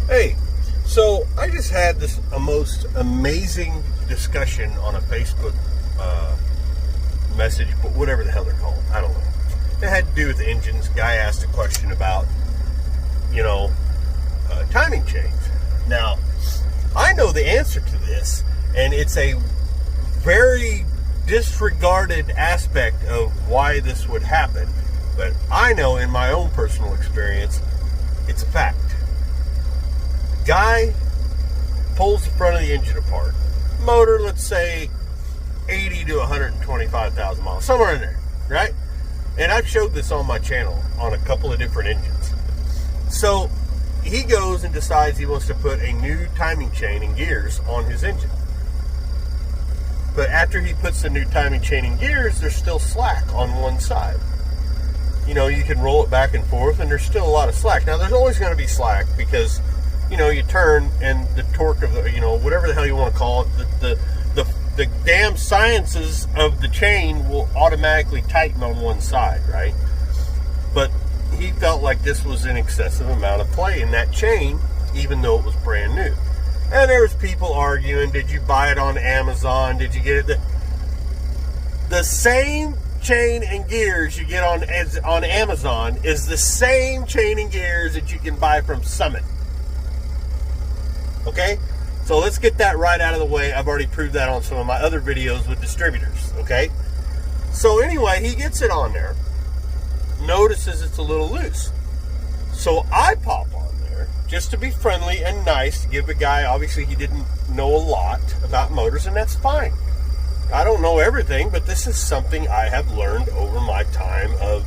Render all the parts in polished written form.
Hey, so I just had this most amazing discussion on a Facebook message, but whatever the hell they're called, I don't know. It had to do with engines. Guy asked a question about, timing chains. Now, I know the answer to this, and it's a very disregarded aspect of why this would happen. But I know in my own personal experience, it's a fact. Guy pulls the front of the engine apart. Motor, let's say 80 to 125,000 miles, somewhere in there, right? And I've showed this on my channel on a couple of different engines. So he goes and decides he wants to put a new timing chain and gears on his engine. But after he puts the new timing chain and gears, there's still slack on one side. You can roll it back and forth, and there's still a lot of slack. Now, there's always going to be slack because, you turn and the torque of the, whatever the hell you want to call it, the damn sciences of the chain will automatically tighten on one side, right? But he felt like this was an excessive amount of play in that chain, even though it was brand new. And there was people arguing, did you buy it on Amazon? Did you get it? The same chain and gears you get on Amazon is the same chain and gears that you can buy from Summit. Okay? So let's get that right out of the way. I've already proved that on some of my other videos with distributors. Okay? So anyway, he gets it on there. Notices it's a little loose. So I pop on there just to be friendly and nice, to give the guy, obviously he didn't know a lot about motors, and that's fine. I don't know everything, but this is something I have learned over my time of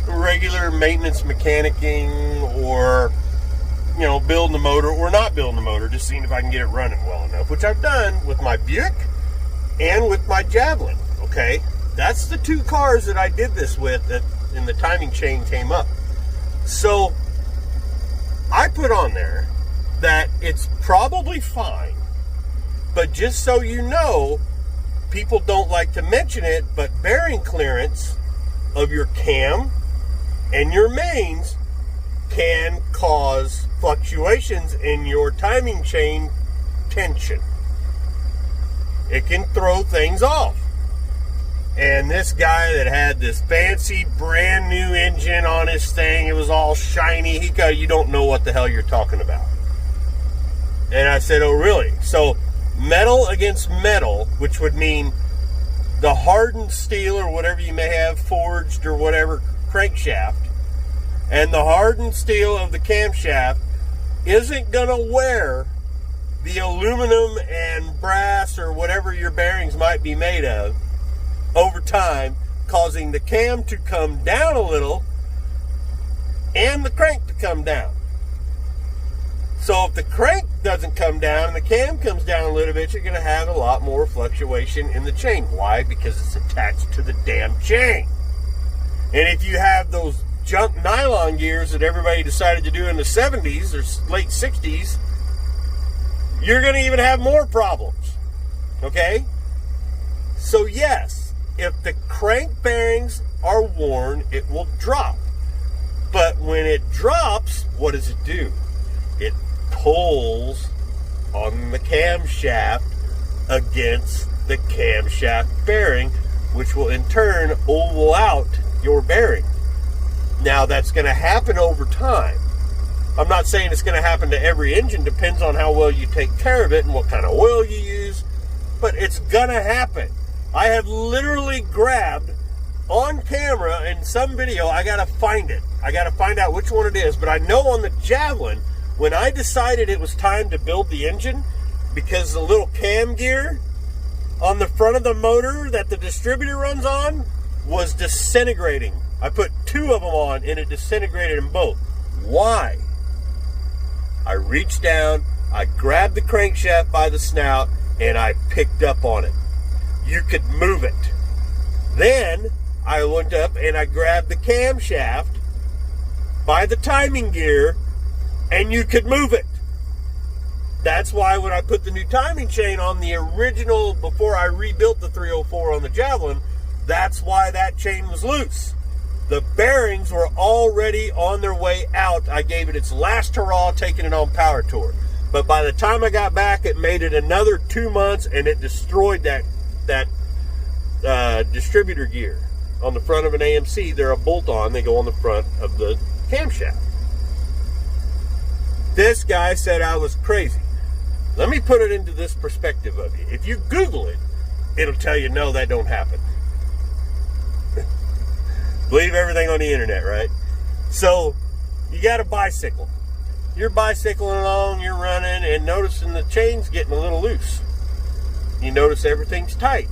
regular maintenance mechanicking, or building the motor or not building the motor, just seeing if I can get it running well enough, which I've done with my Buick and with my Javelin. Okay, that's the two cars that I did this with and the timing chain came up. So I put on there that it's probably fine, but just so you know, people don't like to mention it, but bearing clearance of your cam and your mains can cause fluctuations in your timing chain tension. It can throw things off. And this guy that had this fancy brand new engine on his thing, it was all shiny, you don't know what the hell you're talking about. And I said, oh really? So metal against metal, which would mean the hardened steel or whatever you may have forged or whatever crankshaft, and the hardened steel of the camshaft isn't going to wear the aluminum and brass or whatever your bearings might be made of over time, causing the cam to come down a little and the crank to come down. So if the crank doesn't come down and the cam comes down a little bit, you're going to have a lot more fluctuation in the chain. Why? Because it's attached to the damn chain. And if you have those junk nylon gears that everybody decided to do in the 70s or late 60s, you're going to even have more problems. Okay? So yes, if the crank bearings are worn, it will drop. But when it drops, what does it do? It pulls on the camshaft against the camshaft bearing, which will in turn oval out your bearing. Now, that's going to happen over time. I'm not saying it's going to happen to every engine. Depends on how well you take care of it and what kind of oil you use. But it's going to happen. I have literally grabbed on camera in some video. I got to find it. I got to find out which one it is. But I know on the Javelin, when I decided it was time to build the engine, because the little cam gear on the front of the motor that the distributor runs on was disintegrating. I put two of them on and it disintegrated them both. Why? I reached down, I grabbed the crankshaft by the snout, and I picked up on it. You could move it. Then I went up and I grabbed the camshaft by the timing gear, and you could move it. That's why when I put the new timing chain on the original, before I rebuilt the 304 on the Javelin, that's why that chain was loose. The bearings were already on their way out. I gave it its last hurrah, taking it on power tour. But by the time I got back, it made it another 2 months, and it destroyed that distributor gear on the front of an AMC. They're a bolt-on. They go on the front of the camshaft. This guy said I was crazy. Let me put it into this perspective of you. If you Google it, it'll tell you, no, that don't happen. Believe everything on the internet, right? So, you got a bicycle. You're bicycling along, you're running, and noticing the chain's getting a little loose. You notice everything's tight.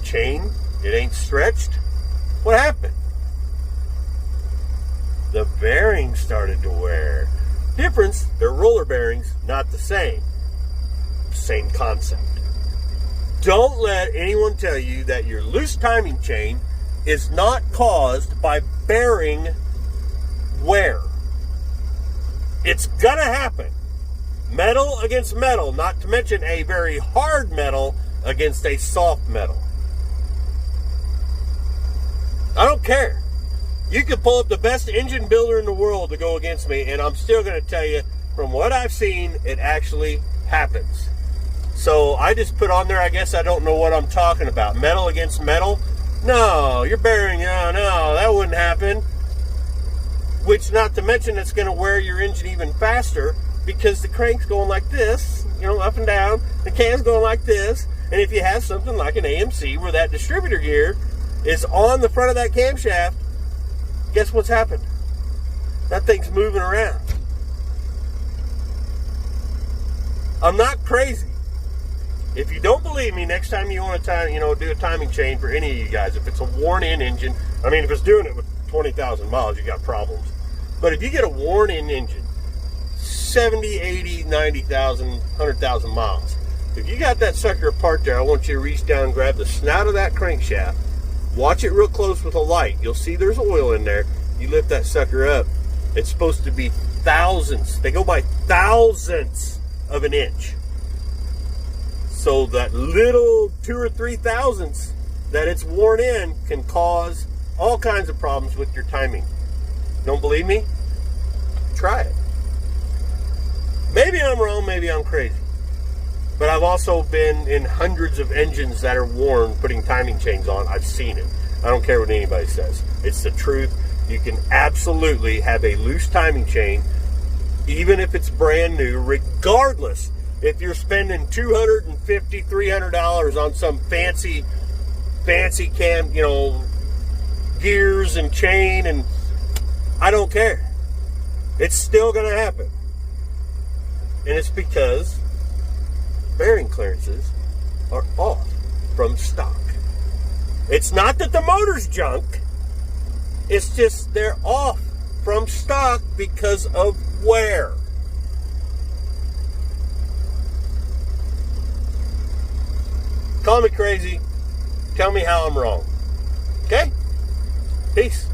Chain, it ain't stretched. What happened? The bearings started to wear. Difference, they're roller bearings, not the same. Same concept. Don't let anyone tell you that your loose timing chain is not caused by bearing wear. It's gonna happen. Metal against metal, not to mention a very hard metal against a soft metal. I don't care. You can pull up the best engine builder in the world to go against me, and I'm still going to tell you, from what I've seen, it actually happens. So I just put on there, I guess I don't know what I'm talking about. Metal against metal? No, you're bearing, no, that wouldn't happen. Which, not to mention, it's going to wear your engine even faster because the crank's going like this, up and down. The can's going like this. And if you have something like an AMC where that distributor gear is on the front of that camshaft, guess what's happened? That thing's moving around. I'm not crazy. If you don't believe me, next time you want to do a timing chain for any of you guys, if it's a worn-in engine, if it's doing it with 20,000 miles, you got problems. But if you get a worn-in engine, 70, 80, 90,000, 100,000 miles, if you got that sucker apart there, I want you to reach down and grab the snout of that crankshaft. Watch it real close with a light. You'll see there's oil in there. You lift that sucker up. It's supposed to be thousandths. They go by thousandths of an inch. So that little 2 or 3 thousandths that it's worn in can cause all kinds of problems with your timing. Don't believe me? Try it. Maybe I'm wrong, maybe I'm crazy. But I've also been in hundreds of engines that are worn putting timing chains on. I've seen it. I don't care what anybody says. It's the truth. You can absolutely have a loose timing chain, even if it's brand new, regardless if you're spending $250, $300 on some fancy cam, gears and chain, and I don't care. It's still going to happen. And it's because bearing clearances are off from stock. It's not that the motor's junk. It's just they're off from stock because of wear. Call me crazy. Tell me how I'm wrong. Okay? Peace.